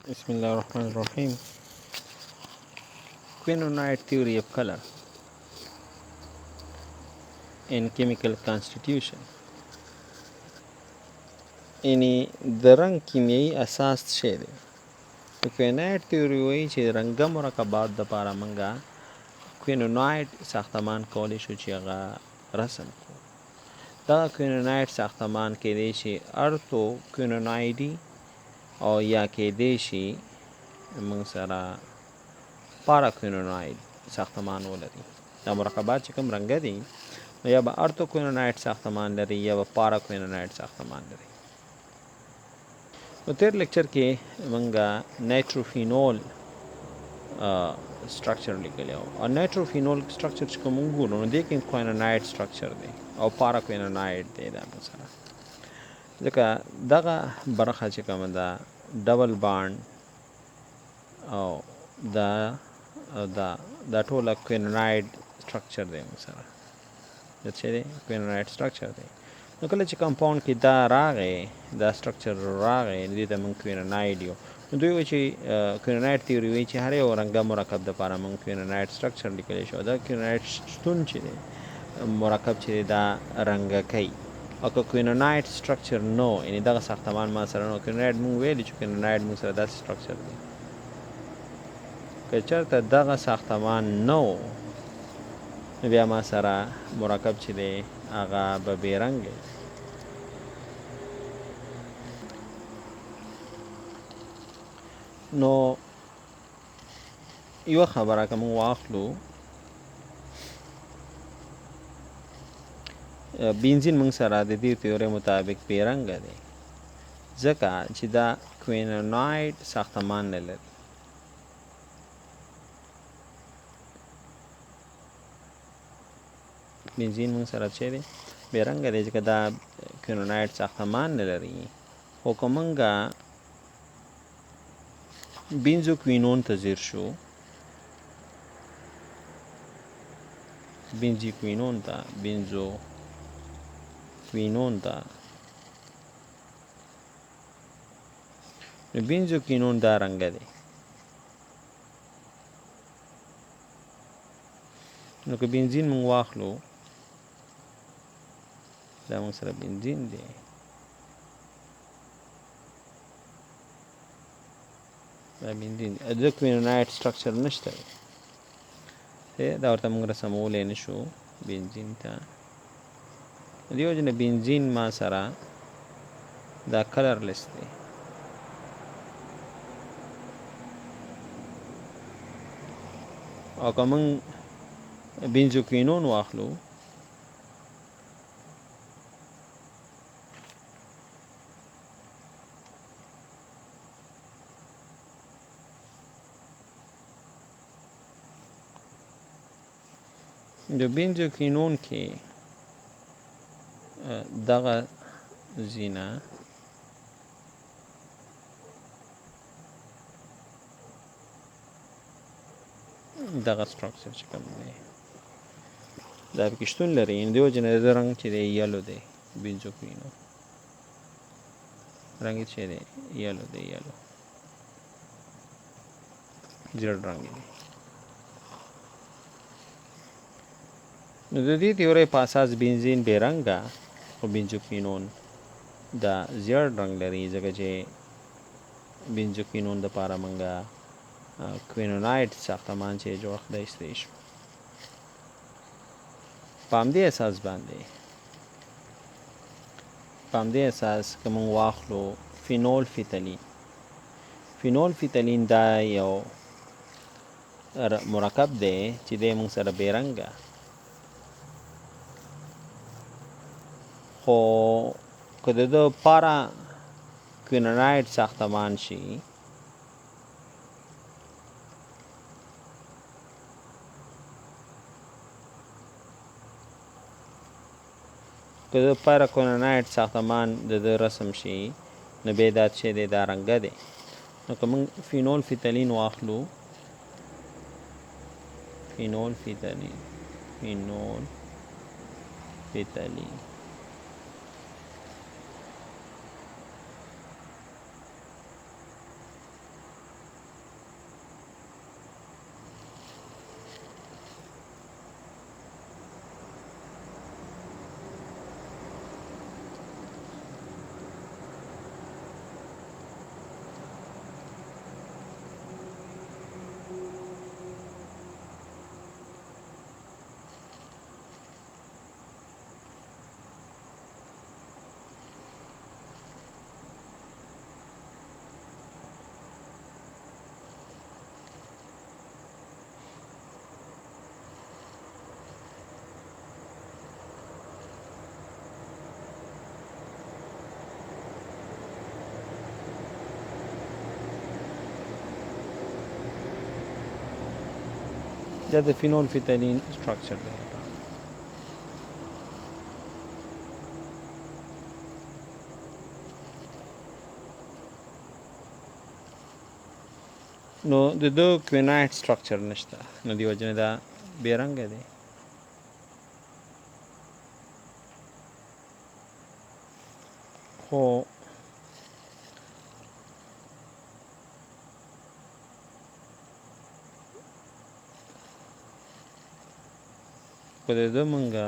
Bismillahirrahmanirrahim. Quinonoid theory of color in chemical constitution. یعنی د رنګ کیمیایي اساس څه دی؟ د کوینوایډ تیوري وایي چې د رنګه مرکبات دپاره موږه کوینونایډ ساختمان کولی شو چې هغه رسم کړو. دغه کوینونایډ ساختمان کیدی شي ارتو کوینونایډي او یا کیدی شي موږ سره پارا کوینونایډ ساختمان ولري. دا مرکبات چې کوم رنګه دي یا به ارتو کوینونایډ ساختمان لري یا به پارا کوینونایډ ساختمان لري. نو تیر لیکچر کې موږ نایتروفینول سټرکچر لیکلی او نایتروفینول سټرکچر چې کوم موږ ګورو نو دې کې کوینونایډ سټرکچر دی او پارا کوینونایډ دی دا مثلا ځکه دغه برخه چې کومه ده ډبل بانډ او دا ټوله کوینونایډ سټرکچر دی مثلا دا چې دی کوینونایډ سټرکچر دی. نو کله چې کمپاوند کې دا راغی دا سټرکچر راغی دې ته موږ کوینونایډ یو. نو دوی وایي چې کوینونایډ تیوري وایي چې هر یو رنګه مرکب دپاره موږ کوینونایډ سټرکچر لیکلی شو. دا کوینونایډ شتون چې دی مرکب چې دی دا رنګه کوي او که کوینونایډ سټرکچر نو یعنې دغه ساختمان ما سره نو کوینونایډ موږ ویلي چې کوینونایډ موږ سره داسې سټرکچر دی. که چېرته دغه ساختمان نه و نو بیا ما سره مرکب چې دی هغه به بې رنګه وي. نو یوه خبره که موږ واخلو بنزین موږ سره د دې تیورۍ مطابق بې رنګه دی ځکه چې دا کوینونایډ ساختمان نه لري. بنزین موږ سره چې دی بې رنګه دی ځکه دا کوینونایډ ساختمان نه لري. خو که موږ بینزو کوینون ته ځیر شو بینزو کوینون ته نو بینزو کوینون دا رنګه دی. نو که بنزین موږ واخلو دا موږ سره بنزین دی دا بنزین دی د کوینونایډ سټرکچر نشته دی دا ورته موږ رسمولی نه شو بنزین ته. دې وجې نه بنزین ما سره دا کلرلیس دی. او که موږ بنزو کوینون واخلو د بنزو کوینون کې دغه زینه دغه سټرکچر چې کوم دی دا پکې شتون لري. د دې وجې نه د رنګ چې دی یلو دی بنزو کوینون رنګ یې چې دی یلو دی یلو زیړ رنګ دی. نو د دې تیورۍ په اساس بنزین بې رنګه خو بنزو کوینون دا زیړ رنګ لري ځکه چې بنزو کوینون دپاره موږ کوینونایډ ساختمان چې جوړ کړی ایستی شو. په همدې اساس که موږ واخلو فینول فیتلین دا یو مرکب دی چې دی موږ سره بې رنګه خو که د ده پارا کوینونایډ ساختمان شي که د پارا کوینونایډ ساختمان د ده رسم شي نو بیا دا چې دی دا رنګه دی. نو که موږ فینول فیتلین واخلو فینول فیتلین دا د فینول فتالین سټرکچر دی. نو د دو کوینوایډ سټرکچر نشته، نو دی وجه نه دا بې رنګه دی. خو د ده مونږه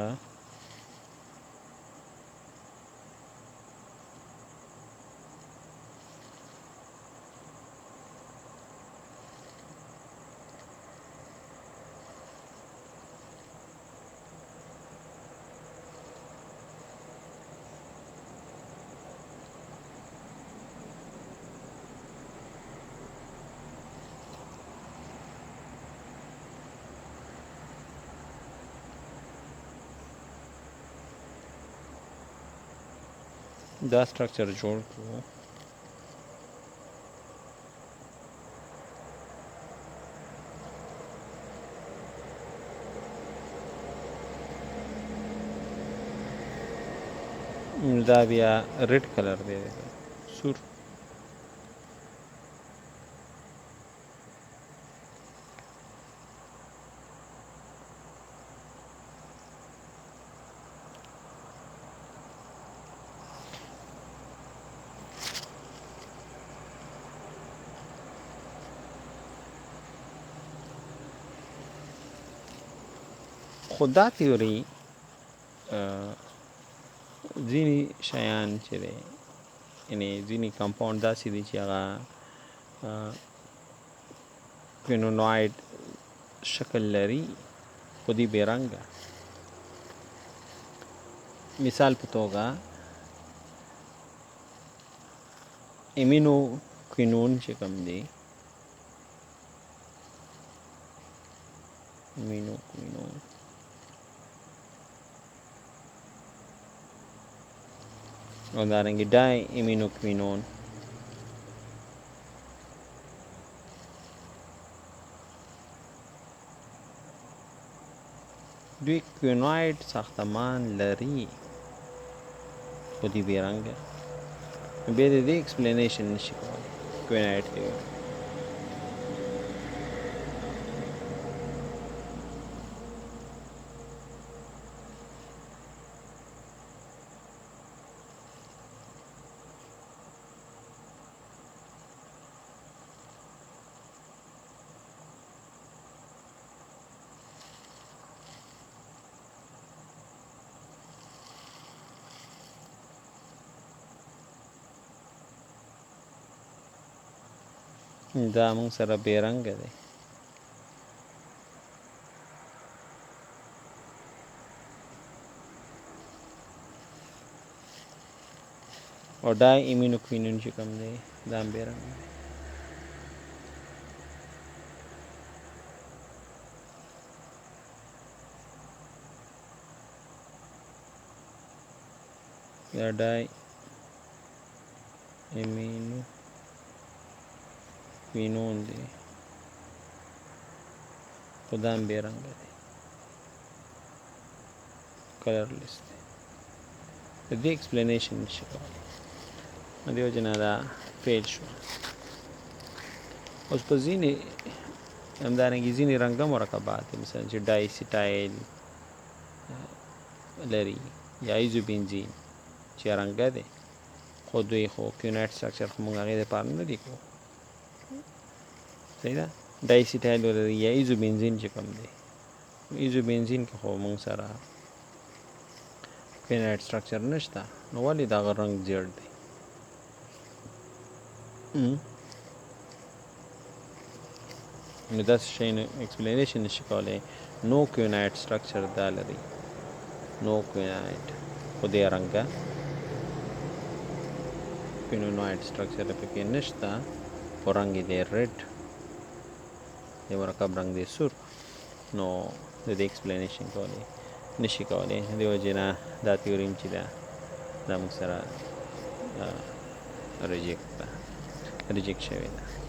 دا سټرکچر جوړ کړو. دا بیا ریډ کلر دی، سور. خو دا تیوري ځینې شیان چې دی، یعنې ځینې کمپاوند داسې دي چې هغه کوینونوایډ شکل لري خو دی بې رنګه. مثال په توګه امینو کوینون چې کوم دی، امینو کوینون او دارنګه ډای امینو کوینون دوی کوینوایډ ساختمان لري خو دی بې رنګه. بیا د دې ایکسپلینیشن نشي کولی کوینوایډ تیوري. دا موږ سره بې رنګه دی. او ډای امینو کوینون چې کوم دی دا هم بې رنګه دی. دا ډای امینو کوینون دی خو دا هم بې رنګه دی، کلرلیس دی. د دې ایکسپلینیشن نشي کولی، د دې وجې نه دا فیل شو. اوس په ځینې همدارنګې ځینې رنګه مرکبات دي، مثلا چې ډای سیټایل لري یا ایزوبینزین چې رنګه دی، خو دوی خو کوینوایډ سټرکچر خو موږ هغې دپاره نه دي کوو. صحیح ده. ډای سیټایل ولري یا ایزوبینزین چې کوم دی، ایزوبینزین کې خو موږ سره کوینوایډ سټرکچر نشته، نو ولې د هغه رنګ زیړ دی؟ نو داسې شی ایکسپلینیشن نشي کولی. نو کوینوایډ سټرکچر دا لري، نو کوینوایډ خو دې رنګه کوینونوایډ سټرکچر پکې نشته، خو رنګ یې دی ریډ، د مرکب رنګ دی سور. نو د دې ایکسپلینیشن کولی نشي کولی، د دې وجې نه دا تیوریم چې ده دا موږ سره ریجیکټ شوې ده.